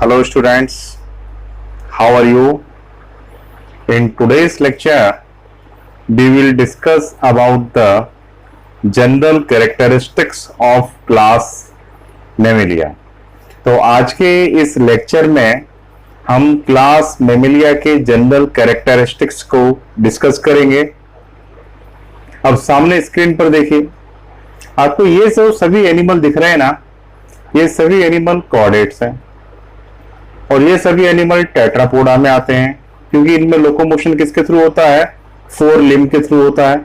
Hello students, how are you? In today's lecture, we will discuss about the general characteristics of class Mammalia. तो आज के इस lecture में हम class Mammalia के जनरल कैरेक्टरिस्टिक्स को डिस्कस करेंगे। अब सामने स्क्रीन पर देखिए, आपको ये सभी एनिमल दिख रहे हैं ना, ये सभी एनिमल कॉर्डेट्स हैं और ये सभी एनिमल टेट्रापोडा में आते हैं क्योंकि इनमें लोकोमोशन किसके थ्रू होता है, 4 लिम्ब के थ्रू होता है।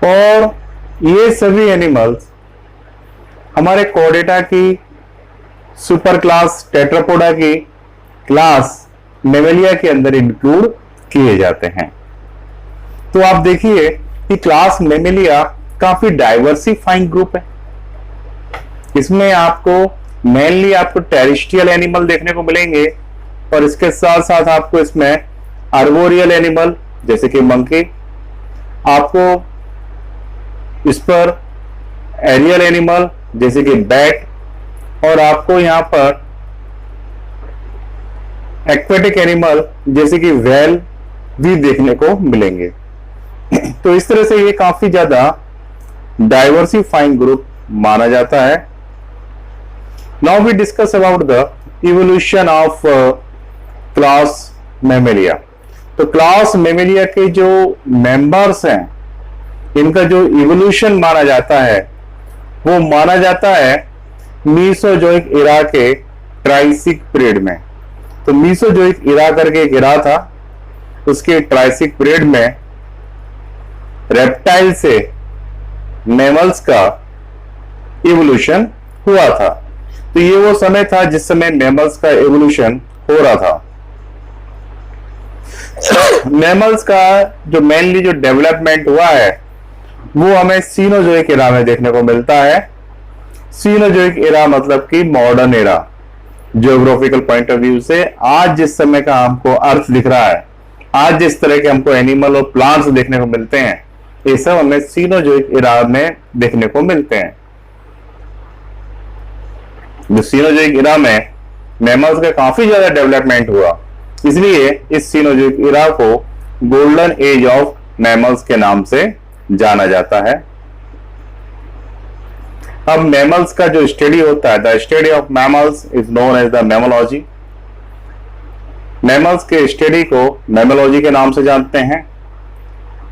और ये सभी एनिमल्स हमारे कॉर्डेटा की सुपर क्लास टेट्रापोडा की क्लास मेमेलिया के अंदर इंक्लूड किए जाते हैं। तो आप देखिए कि क्लास मेमेलिया काफी डाइवर्सिफाइंग ग्रुप है। इसमें आपको मेनली टेरेस्ट्रियल एनिमल देखने को मिलेंगे और इसके साथ साथ आपको इसमें आर्बोरियल एनिमल जैसे कि मंकी, आपको इस पर एरियल एनिमल जैसे कि बैट, और आपको यहां पर एक्वेटिक एनिमल जैसे कि व्हेल भी देखने को मिलेंगे। तो इस तरह से ये काफी ज्यादा डाइवर्सिफाइंग ग्रुप माना जाता है। Now we discuss about the evolution of class Mammalia. तो क्लास मेमेलिया के जो मेंबर्स हैं, इनका जो इवोल्यूशन माना जाता है वो माना जाता है मीसोजोइक इरा के ट्राइसिक पीरियड में। तो मीसोजोइक इरा करके एक इरा था, उसके ट्राइसिक पीरियड में रेप्टाइल से मैमल्स का इवोल्यूशन हुआ था। तो ये वो समय था जिस समय मैमल्स का इवोल्यूशन हो रहा था। मैमल्स का जो मेनली जो डेवलपमेंट हुआ है वो हमें सीनोजोइक एरा में देखने को मिलता है। सीनोजोइक एरा मतलब कि modern era. Geographical point of view से आज जिस समय का हमको अर्थ दिख रहा है, आज जिस तरह के हमको एनिमल और प्लांट्स देखने को मिलते हैं, ये सब हमें सीनोजोइक एरा में देखने को मिलते हैं। जो सीनोजोइक एरा में मैमल्स का काफी ज्यादा डेवलपमेंट हुआ, इसलिए इस सीनोजोइक एरा को गोल्डन एज ऑफ मैमल्स के नाम से जाना जाता है। अब मैमल्स का जो स्टडी होता है, the study of mammals is known as the mammalogy. Mammals के स्टडी को मैमोलॉजी के नाम से जानते हैं।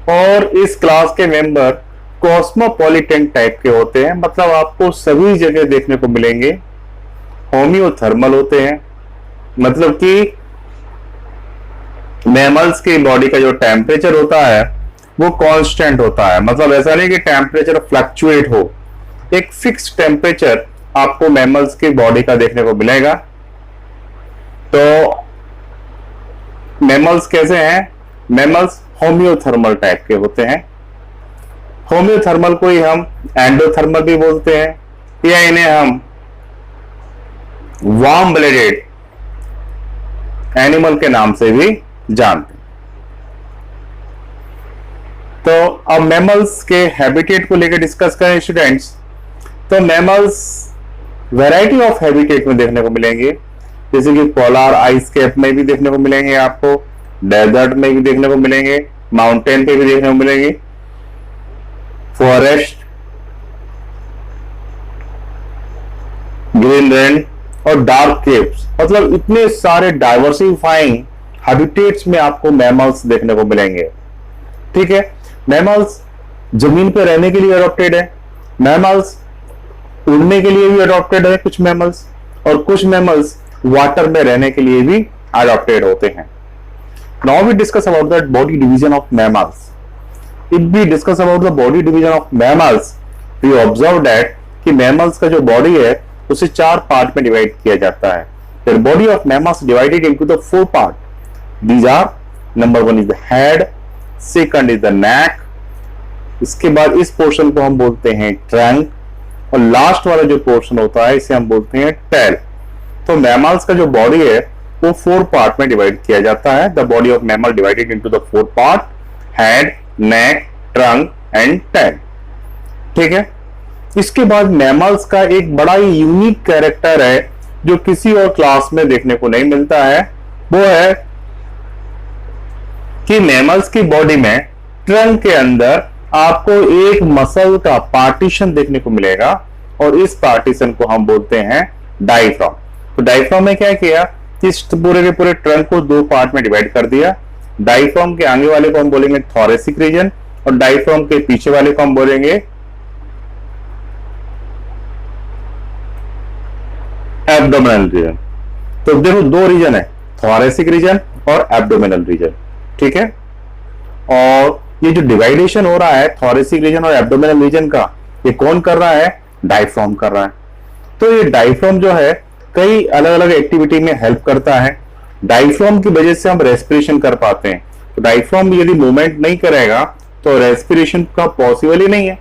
और इस क्लास के मेंबर कॉस्मोपॉलिटन टाइप के होते हैं, मतलब आपको सभी जगह देखने को मिलेंगे। होम्योथर्मल होते हैं, मतलब कि मैमल्स की बॉडी का जो टेम्परेचर होता है वो कांस्टेंट होता है। मतलब ऐसा नहीं कि टेम्परेचर फ्लक्चुएट हो, एक फिक्स टेम्परेचर आपको मैमल्स की बॉडी का देखने को मिलेगा। तो मैमल्स कैसे हैं? मैमल्स होम्योथर्मल टाइप के होते हैं। होम्योथर्मल को ही हम एंडोथर्मल भी बोलते हैं, या इन्हें हम वार्म ब्लडेड एनिमल के नाम से भी जानते हैं। तो अब मैमल्स के हैबिटेट को लेकर डिस्कस करें स्टूडेंट्स, तो मैमल्स वैरायटी ऑफ हैबिटेट में देखने को मिलेंगे, जैसे कि पोलर आइस कैप में भी देखने को मिलेंगे, आपको डेजर्ट में भी देखने को मिलेंगे, माउंटेन पे भी देखने को मिलेंगे, फॉरेस्ट, ग्रीनलैंड और डार्क केव्स। मतलब इतने सारे डाइवर्सिफाइंग हैबिटेट्स में आपको मैमल्स देखने को मिलेंगे। ठीक है, मैमल्स जमीन पे रहने के लिए अडॉप्टेड है, मैमल्स उड़ने के लिए भी अडॉप्टेड है कुछ मैमल्स, और कुछ मैमल्स वाटर में रहने के लिए भी अडॉप्टेड होते हैं। Now we discuss about the body division of mammals. If we discuss about the body division of mammals, we observe that कि मैमल्स का जो बॉडी है उसे 4 पार्ट में डिवाइड किया जाता है। The body of mammals divided into the 4 part. These are, number 1 is the head, second is the neck, इसके बाद इस पोर्शन को हम बोलते हैं ट्रंक, और लास्ट वाला जो पोर्शन होता है इसे हम बोलते हैं टेल। तो मैमल्स का जो बॉडी है वो 4 पार्ट में डिवाइड किया जाता है। The body of mammal divided into the 4 part, head, neck, trunk and tail. ठीक है, इसके बाद मैमल्स का एक बड़ा ही यूनिक कैरेक्टर है जो किसी और क्लास में देखने को नहीं मिलता है, वो है कि मैमल्स की बॉडी में ट्रंक के अंदर आपको एक मसल का पार्टीशन देखने को मिलेगा और इस पार्टीशन को हम बोलते हैं डायफ्राम। तो डायफ्राम में क्या किया कि इस पूरे के पूरे ट्रंक को दो पार्ट में डिवाइड कर दिया। डायफ्राम के आगे वाले को हम बोलेंगे थोरेसिक रीजन और डायफ्राम के पीछे वाले को हम बोलेंगे एब्डोमिनल रीजन। तो देखो दो रीजन है, थोरेसिक रीजन और एब्डोमिनल रीजन, ठीक है। और ये जो डिवाइडेशन हो रहा है थोरेसिक रीजन और एब्डोमिनल रीजन का, ये कौन कर रहा है? डायफ्राम कर रहा है। तो ये डायफ्राम जो है कई अलग अलग एक्टिविटी में हेल्प करता है। डायफ्राम की वजह से हम रेस्पिरेशन कर पाते हैं। तो डायफ्राम यदि मूवमेंट नहीं करेगा तो रेस्पिरेशन का पॉसिबल ही नहीं है।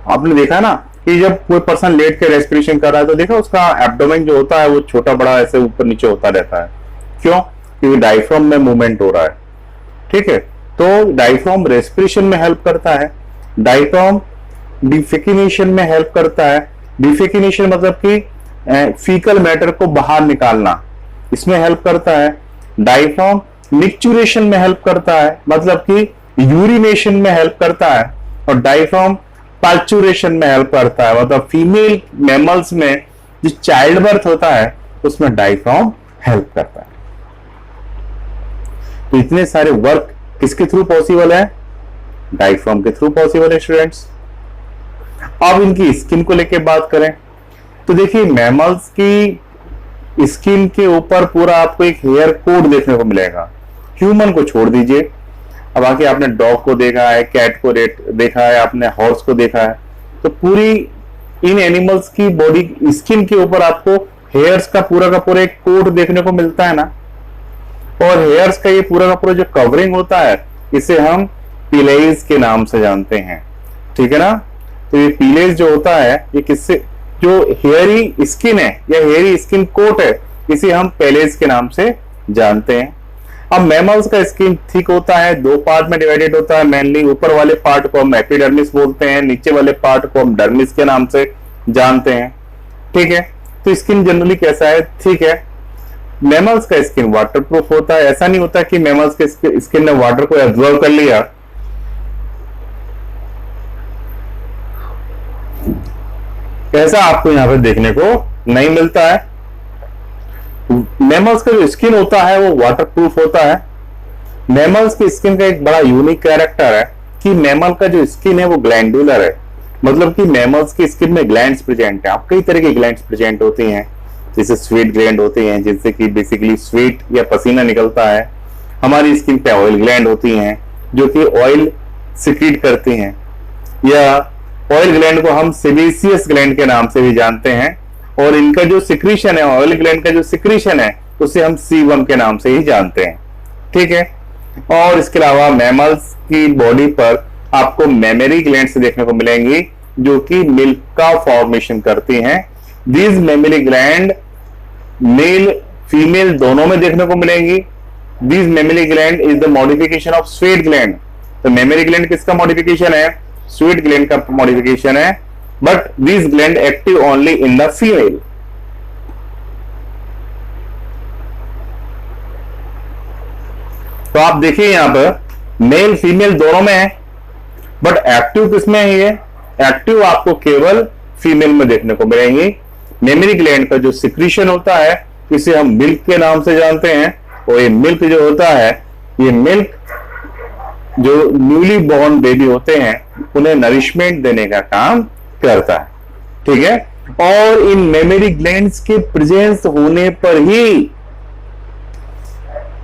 आपने देखा ना कि जब कोई पर्सन लेट के रेस्पिरेशन कर रहा है तो देखा उसका एब्डोमेन जो होता है वो छोटा बड़ा ऐसे ऊपर नीचे होता रहता है। क्यों? क्योंकि डायफ्राम में मूवमेंट हो रहा है, ठीक है। तो डायफ्राम रेस्पिरेशन में हेल्प करता है। डायफ्राम डिफेकिनेशन में हेल्प करता है। डिफेकिनेशन मतलब कि फीकल मैटर को बाहर निकालना, इसमें हेल्प करता है। डायफ्राम मिक्चुरेशन में हेल्प करता है, मतलब कि यूरिनेशन में हेल्प करता है। और डायफ्राम पार्चुरेशन में हेल्प करता है, मतलब फीमेल मैमल्स में जो चाइल्ड बर्थ होता है उसमें डायफ्राम हेल्प करता है। तो इतने सारे वर्क किसके थ्रू पॉसिबल है? डायफ्राम के थ्रू पॉसिबल है स्टूडेंट्स। अब इनकी स्किन को लेकर बात करें तो देखिए मैमल्स की स्किन के ऊपर पूरा आपको एक हेयर कोड देखने को मिलेगा। ह्यूमन को छोड़ दीजिए, अब आके आपने डॉग को देखा है, कैट को देखा है, आपने हॉर्स को देखा है, तो पूरी इन एनिमल्स की बॉडी स्किन के ऊपर आपको हेयर्स का पूरा एक कोट देखने को मिलता है ना। और हेयर्स का ये पूरा का पूरा जो कवरिंग होता है इसे हम पिलेज के नाम से जानते हैं, ठीक है ना। तो ये पिलेज जो होता है ये किससे, जो हेयरी स्किन है या हेयरी स्किन कोट है, इसे हम पेलेज के नाम से जानते हैं। अब मैमल्स का स्किन थिक होता है, दो पार्ट में डिवाइडेड होता है मेनली। ऊपर वाले पार्ट को हम एपिडर्मिस बोलते हैं, नीचे वाले पार्ट को हम डर्मिस के नाम से जानते हैं, ठीक है। तो स्किन जनरली कैसा है? थिक है। मैमल्स का स्किन वाटरप्रूफ होता है। ऐसा नहीं होता कि मैमल्स के स्किन ने वाटर को एब्जॉर्ब कर लिया, ऐसा आपको यहां पे देखने को नहीं मिलता है। मैमल्स का जो स्किन होता है वो वाटरप्रूफ होता है। मैमल्स की स्किन का एक बड़ा यूनिक कैरेक्टर है कि मैमल का जो स्किन है वो ग्लैंडुलर है, मतलब कि मैमल्स की स्किन में ग्लैंड्स प्रेजेंट है। आप कई तरह की ग्लैंड्स प्रेजेंट होती हैं, जैसे स्वीट ग्लैंड होती हैं जिनसे कि बेसिकली स्वीट या पसीना निकलता है। हमारी स्किन पे ऑयल ग्लैंड होती हैं जो कि ऑयल सिक्रीट करती हैं, या ऑयल ग्लैंड को हम सेबेसियस ग्लैंड के नाम से भी जानते हैं। और इनका जो सिक्रीशन है, ऑयल ग्लैंड का जो सिक्रीशन है, उसे हम सीबम के नाम से ही जानते हैं, ठीक है। और इसके अलावा मैमल्स की बॉडी पर आपको मेमरी ग्लैंड्स देखने को मिलेंगी जो कि मिल्क का फॉर्मेशन करती हैं। These mammary gland male female दोनों में देखने को मिलेंगी। These mammary gland is the modification of sweet gland. तो मेमरी ग्लैंड किसका मॉडिफिकेशन है? स्वीट ग्लैंड का मॉडिफिकेशन है, but these gland active only in the female. तो आप देखिए यहां पर मेल फीमेल दोनों में है, बट एक्टिव किसमें है? ये एक्टिव आपको केवल फीमेल में देखने को मिलेंगी। मेमरी ग्लैंड का जो सिक्रीशन होता है इसे हम मिल्क के नाम से जानते हैं। और ये मिल्क जो होता है, ये मिल्क जो न्यूली बॉर्न बेबी होते हैं उन्हें नरिशमेंट देने का काम करता है, ठीक है। और इन मेमरी ग्लैंड्स के प्रेजेंस होने पर ही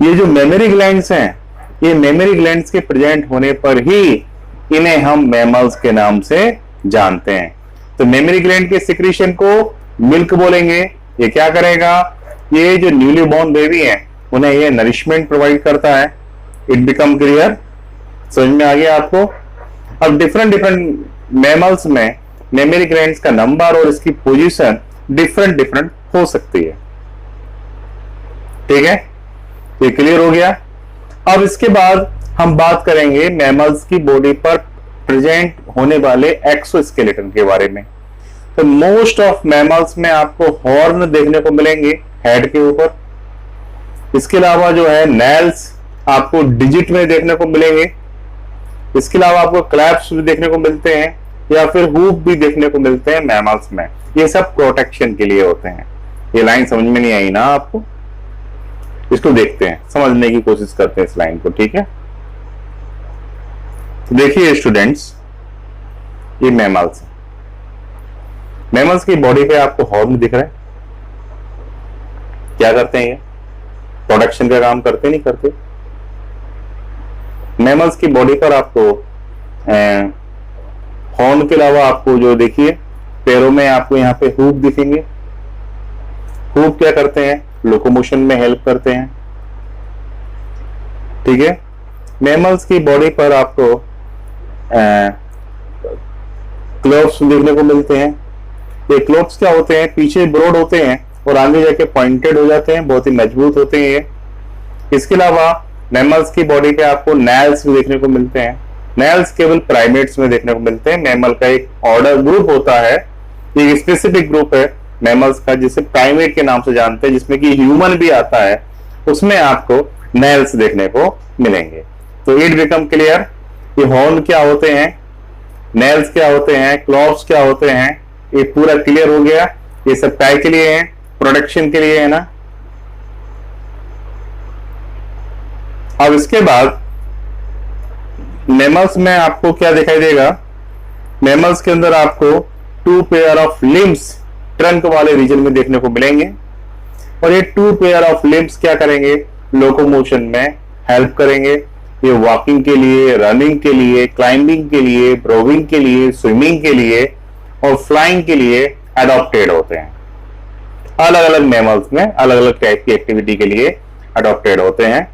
ये जो मेमरी ग्लैंड्स हैं, ये मेमरी ग्लैंड्स के प्रेजेंट होने पर ही इन्हें हम मैमल्स के नाम से जानते हैं। तो मेमरी ग्लैंड के सिक्रीशन को मिल्क बोलेंगे। ये क्या करेगा? ये जो न्यूली बॉर्न बेबी है उन्हें ये नरिशमेंट प्रोवाइड करता है। It become clear? समझ में आ गया आपको? अब डिफरेंट मैमल्स में मेमरी ग्लैंड्स का नंबर और इसकी पोजीशन डिफरेंट हो सकती है, ठीक है। ये क्लियर हो गया। अब इसके बाद हम बात करेंगे मैमल्स की बॉडी पर प्रेजेंट होने वाले एक्सोस्केलेटन के बारे में। तो मोस्ट ऑफ मैमल्स में आपको हॉर्न देखने को मिलेंगे हेड के ऊपर। इसके अलावा जो है नेल्स आपको डिजिट में देखने को मिलेंगे। इसके अलावा आपको क्लैप्स भी देखने को मिलते हैं या फिर हूप भी देखने को मिलते हैं मैमल्स में। ये सब प्रोटेक्शन के लिए होते हैं। ये लाइन समझ में नहीं आई ना आपको? इसको देखते हैं, समझने की कोशिश करते हैं इस लाइन को, ठीक है? तो देखिए स्टूडेंट्स, ये मैमल्स, मैमल्स की बॉडी पे आपको हॉर्न दिख रहा है। क्या करते हैं ये? प्रोडक्शन का काम करते नहीं करते? मैमल्स की बॉडी पर आपको हॉर्न के अलावा आपको जो देखिए पैरों में आपको यहाँ पे हूप दिखेंगे। हूप क्या करते हैं? लोकोमोशन में हेल्प करते हैं, ठीक है? मैमल्स की बॉडी पर आपको क्लोव्स देखने को मिलते हैं। ये क्लोव्स क्या होते हैं? पीछे ब्रॉड होते हैं और आगे जाके पॉइंटेड हो जाते हैं, बहुत ही मजबूत होते हैं ये। इसके अलावा मैमल्स की बॉडी पे आपको नेल्स भी देखने को मिलते हैं। नेल्स केवल प्राइमेट्स में देखने को मिलते हैं। मैमल का एक ऑर्डर ग्रुप होता है, एक स्पेसिफिक ग्रुप है मैमल्स का जिसे प्राइमेट के नाम से जानते हैं, जिसमें कि ह्यूमन भी आता है, उसमें आपको नेल्स देखने को मिलेंगे। तो इट बिकम क्लियर, ये हॉर्न क्या होते हैं, नेल्स क्या होते हैं, क्लॉव्स क्या होते हैं, ये पूरा क्लियर हो गया। ये सब काय के लिए है? प्रोटेक्शन के लिए है ना। अब इसके बाद मैमल्स में आपको क्या दिखाई देगा? मैमल्स के अंदर आपको 2 पेयर ऑफ लिम्स ट्रंक वाले रीजन में देखने को मिलेंगे और ये 2 पेयर ऑफ लिम्स क्या करेंगे? लोकोमोशन में हेल्प करेंगे। ये वॉकिंग के लिए, रनिंग के लिए, क्लाइंबिंग के लिए, ब्रोविंग के लिए, स्विमिंग के लिए और फ्लाइंग के लिए अडॉप्टेड होते हैं। अलग अलग मैमल्स में अलग अलग टाइप की एक्टिविटी के लिए अडॉप्टेड होते हैं।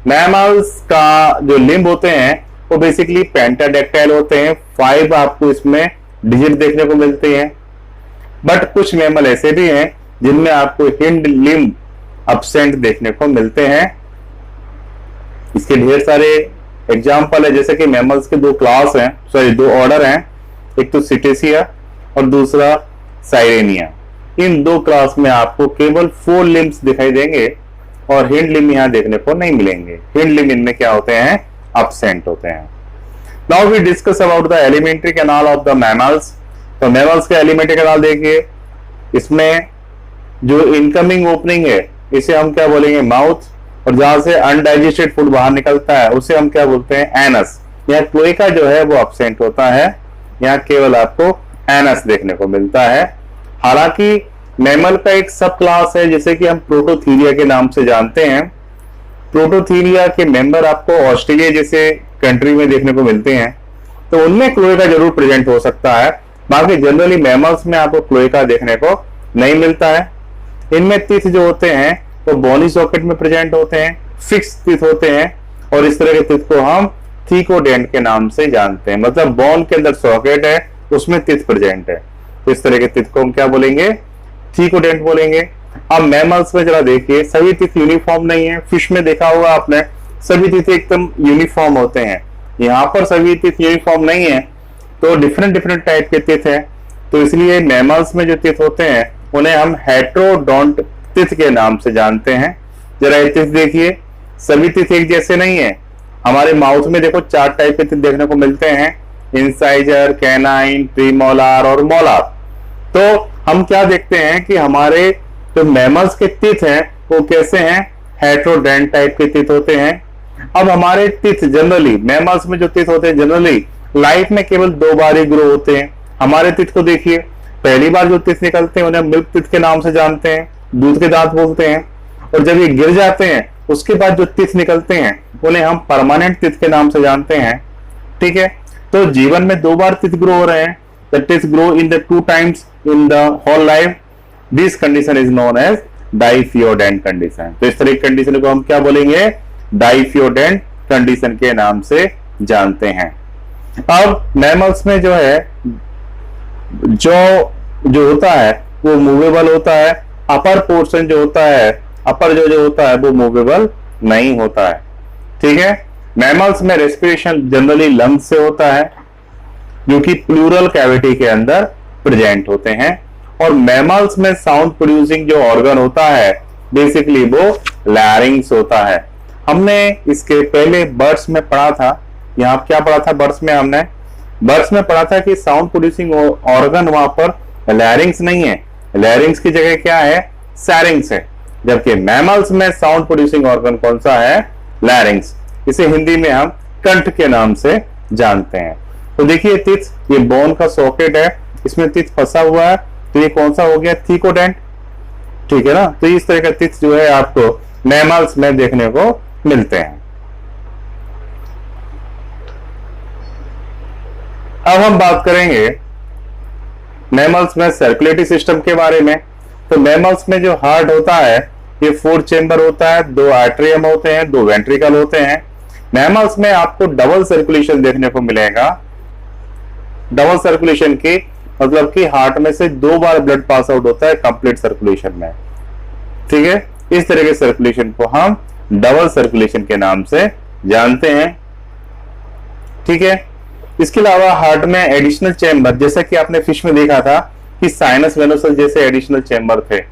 मैमल्स का जो लिम्ब होते हैं वो बेसिकली पेंटाडेक्टाइल होते हैं। 5 आपको इसमें डिजिट देखने को मिलते हैं। बट कुछ मैमल ऐसे भी हैं जिनमें आपको हिंड लिम्ब अब्सेंट देखने को मिलते हैं। इसके ढेर सारे एग्जाम्पल है, जैसे कि मैमल्स के 2 क्लास हैं, सॉरी 2 ऑर्डर हैं, एक तो सिटेसिया और दूसरा साइरेनिया। इन 2 क्लास में आपको केवल 4 लिम्स दिखाई देंगे और हिंड लिम्ब यहां देखने को नहीं मिलेंगे। हिंड लिम्ब इनमें क्या होते हैं? अब्सेंट होते हैं। Now we discuss about the alimentary canal of the mammals. तो मैमल्स का एलिमेंट्री कैनाल देखिए, इसमें जो इनकमिंग ओपनिंग है इसे हम क्या बोलेंगे? माउथ, और जहां से अनडाइजेस्टेड फूड बाहर निकलता है उसे हम क्या बोलते हैं? एनस। यहाँ क्लोएका जो है वो अब्सेंट होता है, यहाँ केवल आपको एनस देखने को मिलता है। हालांकि मैमल का एक सब क्लास है जिसे कि हम प्रोटोथीरिया के नाम से जानते हैं। प्रोटोथीरिया के मेंबर आपको ऑस्ट्रेलिया जैसे कंट्री में देखने को मिलते हैं, तो उनमें क्लोएका जरूर प्रेजेंट हो सकता है। बाकी जनरली मैमल्स में आपको क्लोएका देखने को नहीं मिलता है। इनमें टीथ जो होते हैं वो बोनी सॉकेट में प्रेजेंट होते हैं, फिक्स टीथ होते हैं, और इस तरह के टीथ को हम थीकोडेंट के नाम से जानते हैं। मतलब बोन के अंदर सॉकेट है, उसमें टीथ प्रेजेंट है, तो इस तरह के टीथ को हम क्या बोलेंगे? थीकोडेंट बोलेंगे। अब मैमल्स में जरा देखिए, सभी टीथ यूनिफॉर्म नहीं है। फिश में देखा होगा आपने, सभी टीथ एकदम यूनिफॉर्म होते हैं। यहाँ पर सभी टीथ यूनिफॉर्म नहीं है, तो डिफरेंट टाइप के टीथ हैं। तो इसलिए मैमल्स में जो टीथ होते हैं उन्हें हम हेट्रोडोंट टीथ के नाम से जानते हैं। जरा ये टीथ देखिए, सभी टीथ एक जैसे नहीं है। हमारे माउथ में देखो 4 टाइप के टीथ देखने को मिलते हैं, इंसाइजर, कैनाइन, प्रीमोलार और मोलार। तो हम क्या देखते हैं कि हमारे जो मैमल्स के टीथ हैं वो कैसे हैं? हेट्रोडेंट टाइप के टीथ होते हैं। अब हमारे टीथ जनरली, मैमल्स में जो टीथ होते हैं जनरली लाइफ में केवल 2 बार ही ग्रो होते हैं। हमारे टीथ को देखिए, पहली बार जो टीथ निकलते हैं उन्हें मिल्क टीथ के नाम से जानते हैं, दूध के दांत बोलते हैं, और जब ये गिर जाते हैं उसके बाद जो टीथ निकलते हैं उन्हें हम परमानेंट टीथ के नाम से जानते हैं। ठीक है, तो जीवन में 2 बार टीथ ग्रो हो रहे हैं। The teeth grow in the 2 times in the whole life. This condition is known as diphyodont condition. तो इस तरह की कंडीशन को हम क्या बोलेंगे? डाइफियोडेंट कंडीशन के नाम से जानते हैं। अब मैमल्स में जो है जो होता है वो मूवेबल होता है। अपर पोर्शन जो होता है, अपर जो होता है वो मूवेबल नहीं होता है। ठीक है, मैमल्स में रेस्पिरेशन जनरली लंग्स से होता है, जो कि प्लूरल कैविटी के अंदर प्रेजेंट होते हैं। और मैमल्स में साउंड प्रोड्यूसिंग जो ऑर्गन होता है बेसिकली वो लैरिंग्स होता है। हमने इसके पहले बर्ड्स में पढ़ा था, यहाँ क्या पढ़ा था बर्ड्स में, हमने बर्ड्स में पढ़ा था कि साउंड प्रोड्यूसिंग ऑर्गन वहां पर लैरिंग्स नहीं है, लैरिंग्स की जगह क्या है, सैरिंग्स है। जबकि मैमल्स में साउंड प्रोड्यूसिंग ऑर्गन कौन सा है, लैरिंग्स। इसे हिंदी में हम कंठ के नाम से जानते हैं। तो देखिए तिथ, ये बोन का सॉकेट है, इसमें तिथ फंसा हुआ है, तो ये कौन सा हो गया, थीकोडेंट, ठीक है ना। तो इस तरह का तिथ जो है आपको मैमल्स में देखने को मिलते हैं। अब हम बात करेंगे मैमल्स में सर्कुलेटरी सिस्टम के बारे में। तो मैमल्स में जो हार्ट होता है ये 4 चेंबर होता है, 2 एट्रियम होते हैं, 2 वेंट्रिकल होते हैं। मैमल्स में आपको डबल सर्कुलेशन देखने को मिलेगा। डबल सर्कुलेशन की मतलब कि हार्ट में से 2 बार ब्लड पास आउट होता है कंप्लीट सर्कुलेशन में, ठीक है। इस तरह के सर्कुलेशन को हम डबल सर्कुलेशन के नाम से जानते हैं, ठीक है। इसके अलावा हार्ट में एडिशनल चेंबर, जैसा कि आपने फिश में देखा था कि साइनस वेनोसस जैसे एडिशनल चेंबर थे,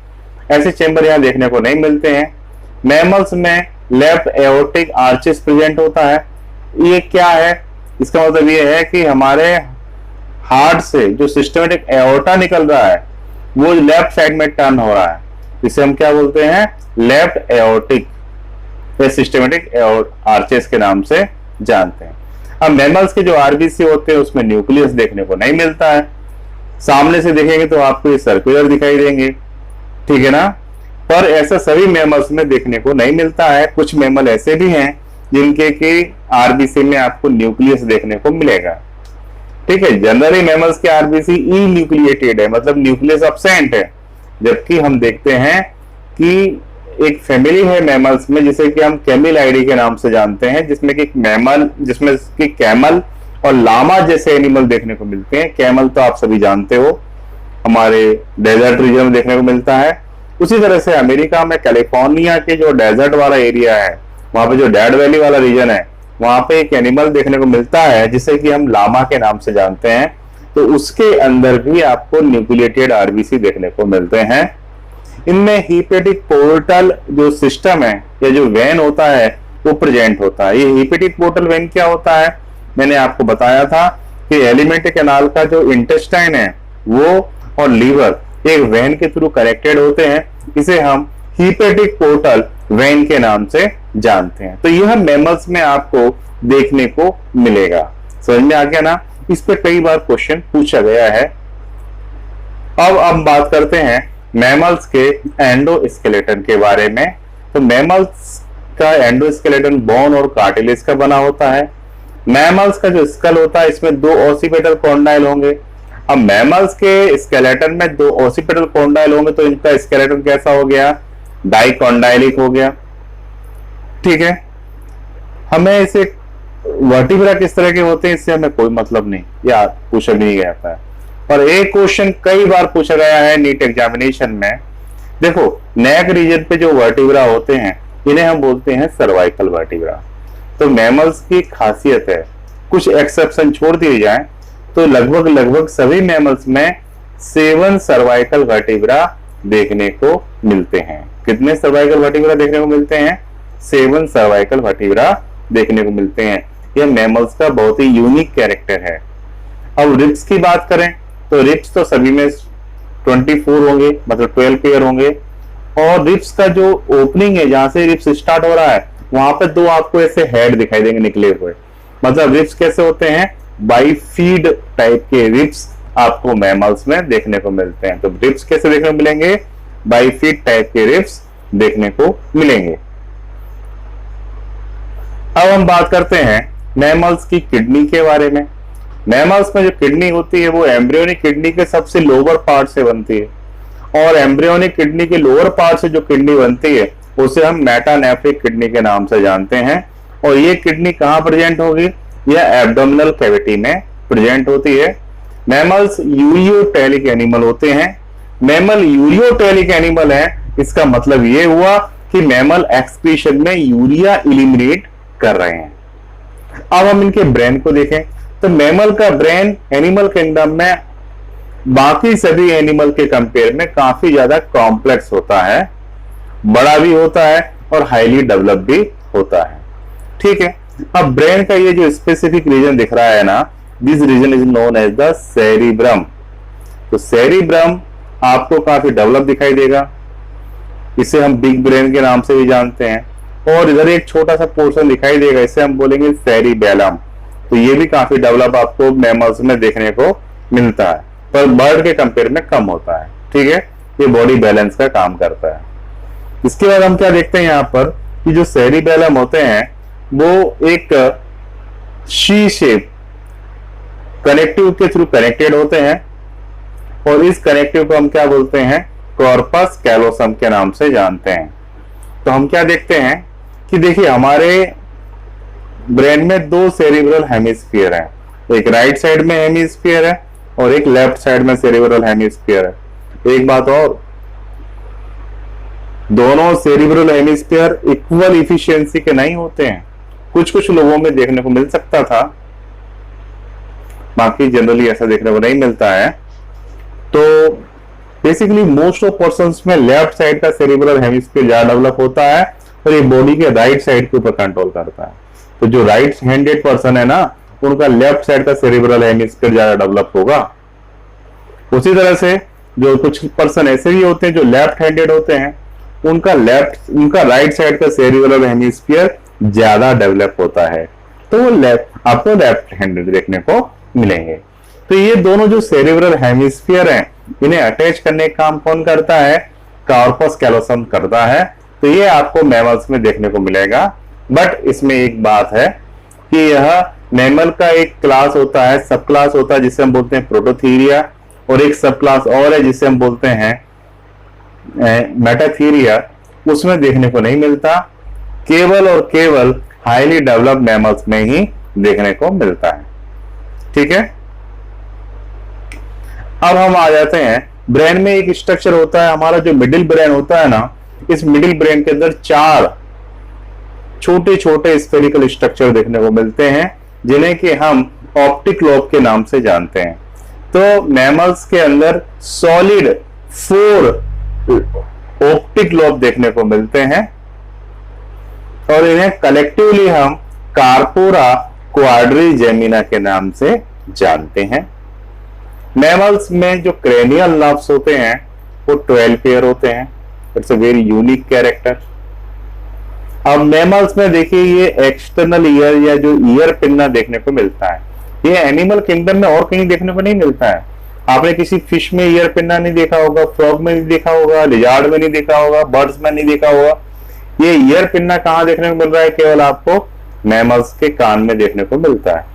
ऐसे चेंबर यहां देखने को नहीं मिलते हैं। मैमल्स में लेफ्ट एओर्टिक आर्चेस प्रेजेंट होता है। ये क्या है, इसका मतलब ये है कि हमारे हार्ट से जो सिस्टमेटिक एओर्टा निकल रहा है वो लेफ्ट साइड में टर्न हो रहा है, इसे हम क्या बोलते हैं, लेफ्ट एओर्टिक या सिस्टमेटिक आर्चेस के नाम से जानते हैं। अब मैमल्स के जो आरबीसी होते हैं उसमें न्यूक्लियस देखने को नहीं मिलता है। सामने से देखेंगे तो आपको ये सर्कुलर दिखाई देंगे, ठीक है ना। पर ऐसा सभी मैमल्स में देखने को नहीं मिलता है। कुछ मैमल ऐसे भी हैं जिनके कि आरबीसी में आपको न्यूक्लियस देखने को मिलेगा, ठीक है। जनरली मैमल्स के आरबीसी ई न्यूक्लिएटेड है, मतलब न्यूक्लियस अब्सेंट है। जबकि हम देखते हैं कि एक फैमिली है मैमल्स में जिसे कि हम कैमिलाइडी के नाम से जानते हैं, जिसमें कि मैमल, जिसमें कि कैमल और लामा जैसे एनिमल देखने को मिलते हैं। कैमल तो आप सभी जानते हो हमारे डेजर्ट रीजन में देखने को मिलता है। उसी तरह से अमेरिका में कैलिफोर्निया के जो डेजर्ट वाला एरिया है वहां पे जो डेड वैली वाला रीजन है वहां पे एक एनिमल देखने को मिलता है जिसे कि हम लामा के नाम से जानते हैं। तो उसके अंदर भी आपको न्यूक्लिएटेड आरबीसी देखने को मिलते हैं। इनमें हीपेटिक पोर्टल जो सिस्टम है या जो वेन होता है वो प्रेजेंट होता है। ये हीपेटिक पोर्टल वेन क्या होता है, मैंने आपको बताया था कि एलिमेंट्री कैनाल का जो इंटेस्टाइन है वो और लीवर एक वेन के थ्रू कनेक्टेड होते हैं। इसे हम हीपेटिक पोर्टल वेन के नाम से जानते हैं। तो यह मैमल्स में आपको देखने को मिलेगा। समझ में आ गया ना। इस पे कई बार क्वेश्चन पूछा गया है। अब हम बात करते हैं मैमल्स के एंडोस्केलेटन के बारे में। तो मैमल्स का एंडोस्केलेटन बोन और कार्टिलेज का बना होता है। मैमल्स का जो स्कल होता है इसमें 2 ऑसिपिटल कॉन्डाइल होंगे। अब मैमल्स के स्केलेटन में 2 ऑसिपिटल कॉन्डाइल होंगे तो इनका स्केलेटन कैसा हो गया, डाइकॉन्डाइलिक हो गया, ठीक है। हमें इसे वर्टिब्रा किस तरह के होते हैं इससे हमें कोई मतलब नहीं, या पूछा भी नहीं गया था। और एक क्वेश्चन कई बार पूछा गया है नीट एग्जामिनेशन में। देखो नेक रीजन पे जो वर्टिब्रा होते हैं इन्हें हम बोलते हैं सर्वाइकल वर्टिब्रा। तो मैमल्स की खासियत है, कुछ एक्सेप्शन छोड़ दिए जाएं तो लगभग सभी मैमल्स में 7 सर्वाइकल वर्टिब्रा देखने को मिलते हैं। कितने सर्वाइकल वर्टिब्रा देखने को मिलते हैं, 7 सर्वाइकल वर्टिब्रा देखने को मिलते हैं। यह मैमल्स का बहुत ही यूनिक कैरेक्टर है। अब रिब्स की बात करें तो रिब्स तो सभी में 24 होंगे, मतलब 12 पेयर होंगे। और रिब्स का जो ओपनिंग है जहां से रिब्स स्टार्ट हो रहा है वहां पे 2 आपको ऐसे हेड दिखाई देंगे निकले हुए। मतलब रिब्स कैसे होते हैं, बाइफीड टाइप के रिब्स आपको मैमल्स में देखने को मिलते हैं। तो रिब्स कैसे देखने को मिलेंगे, बाइफीड टाइप के रिब्स देखने को मिलेंगे। अब हम बात करते हैं मैमल्स की किडनी के बारे में। मैमल्स में जो किडनी होती है वो एम्ब्रियोनिक किडनी के सबसे लोअर पार्ट से बनती है। और एम्ब्रियोनिक किडनी के लोअर पार्ट से जो किडनी बनती है उसे हम मेटानेफ्रिक किडनी के नाम से जानते हैं। और ये किडनी कहाँ प्रेजेंट होगी, यह एब्डोमिनल कैविटी में प्रेजेंट होती है। मैमल्स यूरियोटेलिक एनिमल होते हैं। मैमल यूरियोटेलिक एनिमल है, इसका मतलब ये हुआ कि मैमल एक्सक्रीशन में यूरिया इलिमिनेट कर रहे हैं। अब हम इनके ब्रेन को देखें तो मैमल का ब्रेन एनिमल किंगडम में बाकी सभी एनिमल के कंपेयर में काफी ज्यादा कॉम्प्लेक्स होता है, बड़ा भी होता है और हाईली डेवलप भी होता है। ठीक है, अब ब्रेन का ये जो स्पेसिफिक रीजन दिख रहा है ना, this region is known as the cerebrum. तो सेरिब्रम आपको काफी डेवलप दिखाई देगा, इसे हम बिग ब्रेन के नाम से भी जानते हैं। और इधर एक छोटा सा पोर्शन दिखाई देगा, इसे हम बोलेंगे सेरिबेलम। तो ये भी काफी डेवलप आपको मैमल्स में देखने को मिलता है, पर बर्ड के कंपेयर में कम होता है। ठीक है, ये बॉडी बैलेंस का काम करता है। इसके बाद हम क्या देखते हैं यहाँ पर कि जो सेरिबेलम होते हैं वो एक शी शेप कनेक्टिव के थ्रू कनेक्टेड होते हैं, और इस कनेक्टिव को हम क्या बोलते हैं, कॉर्पस कैलोसम के नाम से जानते हैं। तो हम क्या देखते हैं कि देखिए हमारे ब्रेन में दो सेरिब्रल हेमिस्फीयर है, एक राइट साइड में हेमिस्फीयर है और एक लेफ्ट साइड में सेरिब्रल हेमिस्फीयर है। एक बात और, दोनों सेरिब्रल हेमिस्फीयर इक्वल इफिशियंसी के नहीं होते हैं, कुछ कुछ लोगों में देखने को मिल सकता था, बाकी जनरली ऐसा देखने को नहीं मिलता है। तो बेसिकली मोस्ट ऑफ पर्संस में लेफ्ट साइड का सेरिब्रल हेमिस्फीयर ज्यादा डेवलप होता है और ये बॉडी के राइट साइड के ऊपर कंट्रोल करता है। तो जो राइट हैंडेड पर्सन है ना, उनका लेफ्ट साइड का सेरिब्रल हेमिस्फीयर ज्यादा डेवलप होगा। उसी तरह से जो कुछ पर्सन ऐसे भी होते हैं जो लेफ्ट हैंडेड होते हैं, उनका राइट साइड का सेरिब्रल हेमिस्फीयर ज्यादा डेवलप होता है, तो वो आपको लेफ्ट हैंडेड देखने को मिलेंगे। तो ये दोनों जो सेरिब्रल हेमिस्फीयर हैं, इन्हें अटैच करने का काम कौन करता है, कॉर्पस कैलोसम करता है। तो ये आपको मैमल्स में देखने को मिलेगा। बट इसमें एक बात है कि यह मैमल का एक क्लास होता है, सब क्लास होता है जिसे हम बोलते हैं प्रोटोथीरिया, और एक सब क्लास और है जिसे हम बोलते हैं मेटाथीरिया, उसमें देखने को नहीं मिलता, केवल और केवल हाईली डेवलप्ड मैमल्स में ही देखने को मिलता है। ठीक है, अब हम आ जाते हैं ब्रेन में एक स्ट्रक्चर होता है, हमारा जो मिडिल ब्रेन होता है ना, इस मिडिल ब्रेन के अंदर 4 छोटे छोटे स्फेरिकल स्ट्रक्चर देखने को मिलते हैं, जिन्हें कि हम ऑप्टिक लोब के नाम से जानते हैं। तो मैमल्स के अंदर सॉलिड 4 ऑप्टिक लोब देखने को मिलते हैं, और इन्हें कलेक्टिवली हम कार्पोरा क्वाड्रिजेमिना के नाम से जानते हैं। मैमल्स में जो क्रेनियल नर्व्स होते हैं वो 12 पेयर होते हैं। It's a very unique character. अब मैमल्स में देखिए ये एक्सटर्नल ईयर या जो ईयर पिन्ना देखने को मिलता है, ये एनिमल किंगडम में और कहीं देखने को नहीं मिलता है। आपने किसी फिश में ईयर पिन्ना नहीं देखा होगा, फ्रॉग में नहीं देखा होगा, लिजार्ड में नहीं देखा होगा, बर्ड्स में नहीं देखा होगा। ये ईयर पिन्ना कहाँ देखने को मिल रहा है, केवल आपको मैमल्स के कान में देखने को मिलता है।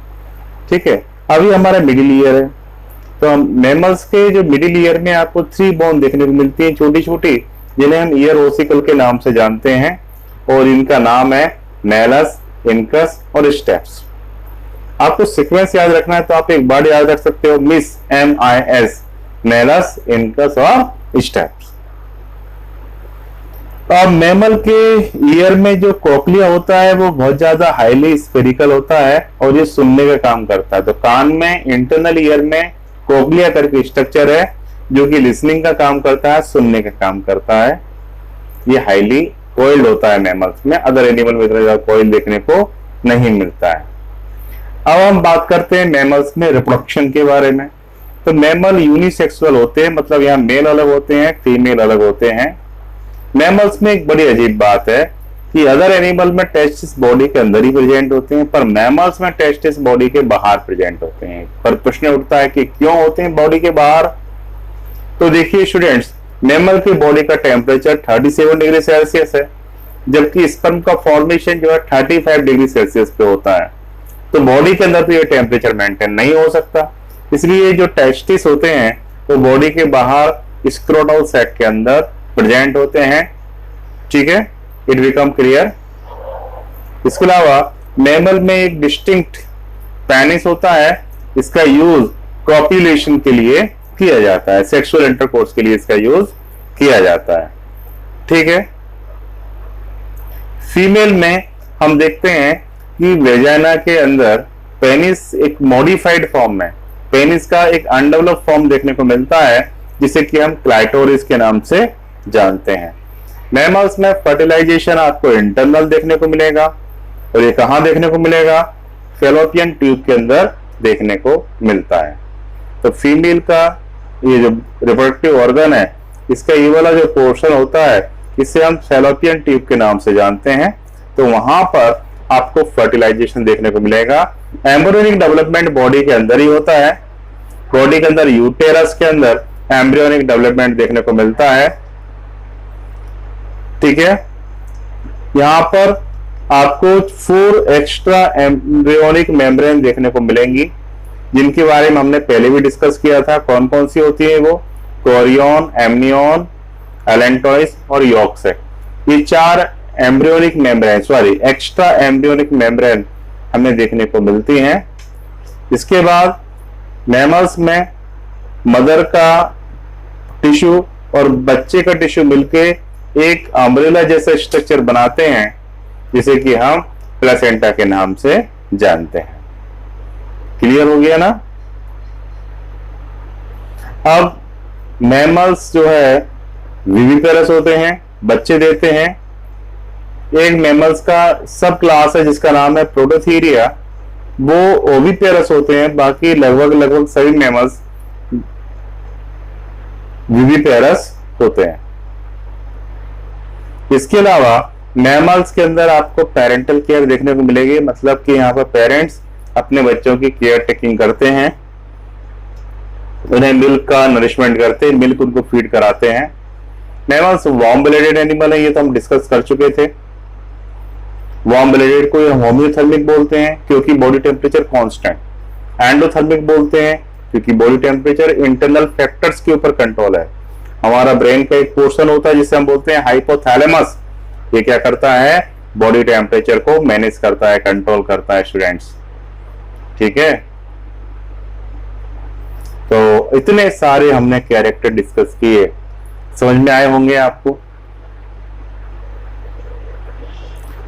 ठीक है, अभी हमारा मिडिल ईयर है, तो हम मैमल्स के जो मिडिल ईयर में आपको 3 बोन देखने को मिलती है, छोटी छोटी, जिन्हें हम ईयर ओसिकल के नाम से जानते हैं, और इनका नाम है मैलस, इनकस और स्टेप्स। आपको सीक्वेंस याद रखना है तो आप एक बार याद रख सकते हो, मिस MIS, मैलस, इनकस और स्टेप्स। अब मैमल के ईयर में जो कोक्लिया होता है वो बहुत ज्यादा हाईली स्फेरिकल होता है और ये सुनने का काम करता है। तो कान में इंटरनल ईयर में कोक्लिया करके स्ट्रक्चर है जो कि लिसनिंग का काम करता है, सुनने का काम करता है। ये हाईली कॉइल्ड होता है मैमल्स में, अदर एनिमल में इतना ज्यादा कॉइल देखने को नहीं मिलता है। अब हम बात करते हैं मैमल्स में रिप्रोडक्शन के बारे में। तो मैमल यूनिसेक्सुअल होते हैं, मतलब यहाँ मेल अलग होते हैं, फीमेल अलग होते हैं। मैमल्स में एक बड़ी अजीब बात है कि अदर एनिमल में टेस्टिस बॉडी के अंदर ही प्रेजेंट होते हैं, पर मैमल्स में टेस्टिस बॉडी के बाहर प्रेजेंट होते हैं। पर प्रश्न उठता है कि क्यों होते हैं बॉडी के बाहर। तो देखिए स्टूडेंट्स, मैमल की बॉडी का टेम्परेचर 37 डिग्री सेल्सियस है, जबकि स्पर्म का फॉर्मेशन जो है 35 डिग्री सेल्सियस पे होता है। तो बॉडी के अंदर तो ये टेम्परेचर मेंटेन नहीं हो सकता, इसलिए जो टेस्टिस होते हैं वो बॉडी के बाहर स्क्रोटल सेट के अंदर प्रेजेंट होते हैं। ठीक है, इट बिकम क्लियर। इसके अलावा मैमल में एक डिस्टिंक्ट पेनिस होता है, इसका यूज कॉपुलेशन के लिए किया जाता है, सेक्सुअल इंटरकोर्स के लिए इसका यूज किया जाता है। ठीक है, फीमेल में हम देखते हैं कि वेजाइना के अंदर पेनिस एक मॉडिफाइड फॉर्म में पेनिस का एक अनडेवलप्ड फॉर्म देखने को मिलता है जिसे कि हम क्लाइटोरिस के नाम से जानते हैं। मैमल्स में फर्टिलाइजेशन आपको इंटरनल देखने को मिलेगा और ये कहां देखने को मिलेगा? फैलोपियन ट्यूब के अंदर देखने को मिलता है। तो फीमेल का ये जो रिप्रोडक्टिव ऑर्गन है, इसका ये वाला जो पोर्शन होता है इसे हम फैलोपियन ट्यूब के नाम से जानते हैं। तो वहां पर आपको फर्टिलाइजेशन देखने को मिलेगा। एम्ब्रियोनिक डेवलपमेंट बॉडी के अंदर ही होता है। बॉडी के अंदर यूटेरस के अंदर एम्ब्रियोनिक डेवलपमेंट देखने को मिलता है। ठीक है, यहां पर आपको 4 एक्स्ट्रा एम्ब्रियोनिक मेम्ब्रेन देखने को मिलेंगी, जिनके बारे में हमने पहले भी डिस्कस किया था। कौन कौन सी होती है वो? कोरियन, एमनियन, एलेंटोइस और यॉक्सेक। ये 4 embryonic membrane extra embryonic membrane हमें देखने को मिलती हैं। इसके बाद मैमल्स में मदर का टिश्यू और बच्चे का टिश्यू मिलके एक अम्ब्रेला जैसा स्ट्रक्चर बनाते हैं, जिसे कि हम प्लेसेंटा के नाम से जानते हैं। क्लियर हो गया ना? अब मैमल्स जो है विविपेरस होते हैं, बच्चे देते हैं। एक मैमल्स का सब क्लास है जिसका नाम है प्रोटोथीरिया, वो ओविपेरस होते हैं। बाकी लगभग सभी मैमल्स विविपेरस होते हैं। इसके अलावा मैमल्स के अंदर आपको पेरेंटल केयर देखने को मिलेगी, मतलब कि यहाँ पर पेरेंट्स अपने बच्चों की केयर टेकिंग करते हैं, उन्हें मिल्क का नरिशमेंट करते हैं, मिल्क उनको फीड कराते हैं। मैमल्स वार्म ब्लडेड एनिमल है, ये तो हम डिस्कस कर चुके थे। वार्म ब्लडेड को होम्योथर्मिक बोलते हैं क्योंकि बॉडी टेम्परेचर कांस्टेंट। एंडोथर्मिक बोलते हैं क्योंकि बॉडी टेम्परेचर इंटरनल फैक्टर्स के ऊपर कंट्रोल है। हमारा ब्रेन का एक पोर्शन होता है जिसे हम बोलते हैं हाइपोथैलेमस, ये क्या करता है? बॉडी टेम्परेचर को मैनेज करता है, कंट्रोल करता है स्टूडेंट्स। ठीक है, तो इतने सारे हमने कैरेक्टर डिस्कस किए, समझ में आए होंगे आपको।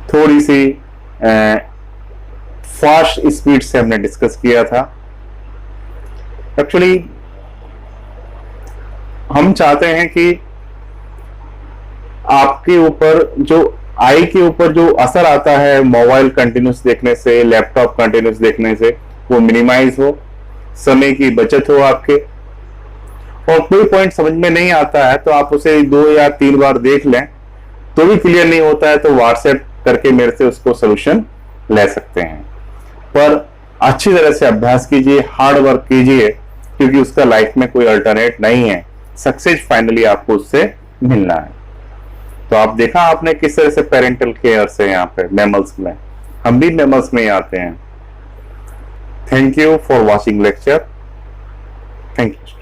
थोड़ी सी फास्ट स्पीड से हमने डिस्कस किया था। एक्चुअली हम चाहते हैं कि आपके ऊपर जो आई के ऊपर जो असर आता है मोबाइल कंटिन्यूस देखने से, लैपटॉप कंटिन्यूस देखने से, वो मिनिमाइज हो, समय की बचत हो आपके। और कोई पॉइंट समझ में नहीं आता है तो आप उसे 2 या 3 बार देख लें, तो भी क्लियर नहीं होता है तो व्हाट्सएप करके मेरे से उसको सोल्यूशन ले सकते हैं। पर अच्छी तरह से अभ्यास कीजिए, हार्ड वर्क कीजिए, क्योंकि उसका लाइफ में कोई अल्टरनेट नहीं है। सक्सेस फाइनली आपको उससे मिलना है। तो आप देखा आपने किस तरह से पेरेंटल केयर से यहाँ पे मैमल्स में, हम भी मैमल्स में ही आते हैं। Thank you for watching lecture. Thank you.